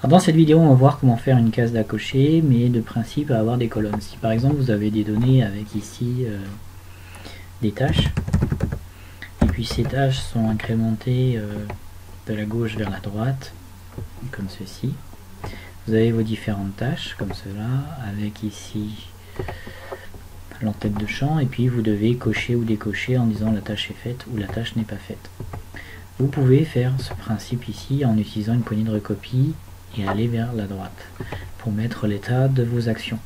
Alors dans cette vidéo, on va voir comment faire une case d'à cocher, mais de principe à avoir des colonnes. Si par exemple vous avez des données avec ici des tâches, et puis ces tâches sont incrémentées de la gauche vers la droite, comme ceci. Vous avez vos différentes tâches, comme cela, avec ici l'entête de champ, et puis vous devez cocher ou décocher en disant la tâche est faite ou la tâche n'est pas faite. Vous pouvez faire ce principe ici en utilisant une poignée de recopie et aller vers la droite pour mettre l'état de vos actions.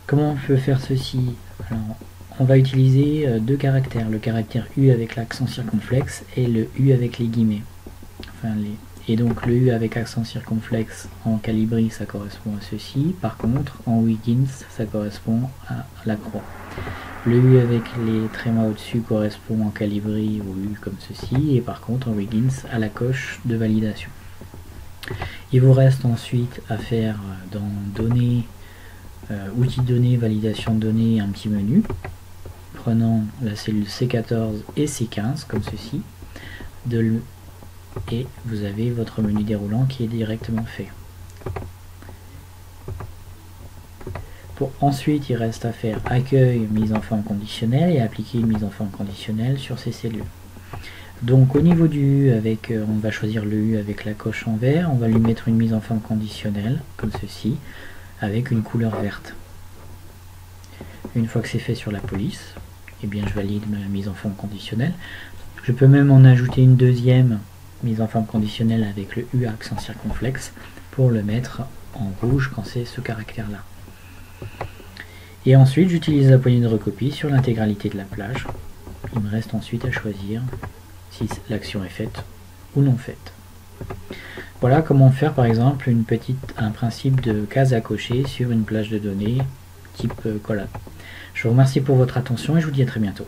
Comment on peut faire ceci? Alors, on va utiliser deux caractères, le caractère U avec l'accent circonflexe et le U avec les guillemets. Et donc le U avec accent circonflexe en Calibri, ça correspond à ceci. Par contre, en Wiggins, ça correspond à la croix. Le U avec les trémas au-dessus correspond en Calibri au U comme ceci. Et par contre, en Wiggins, à la coche de validation. Il vous reste ensuite à faire dans Données, outils de données, validation de données, un petit menu. Prenant la cellule C14 et C15 comme ceci. Et vous avez votre menu déroulant qui est directement fait. Ensuite, il reste à faire accueil, mise en forme conditionnelle et appliquer une mise en forme conditionnelle sur ces cellules. Donc au niveau du U, on va choisir le U avec la coche en vert, on va lui mettre une mise en forme conditionnelle, comme ceci, avec une couleur verte. Une fois que c'est fait sur la police, eh bien je valide ma mise en forme conditionnelle. Je peux même en ajouter une deuxième mise en forme conditionnelle avec le U accent circonflexe pour le mettre en rouge quand c'est ce caractère là. Et ensuite j'utilise la poignée de recopie sur l'intégralité de la plage. Il me reste ensuite à choisir si l'action est faite ou non faite. Voilà comment faire par exemple un principe de case à cocher sur une plage de données type colonne. Je vous remercie pour votre attention et je vous dis à très bientôt.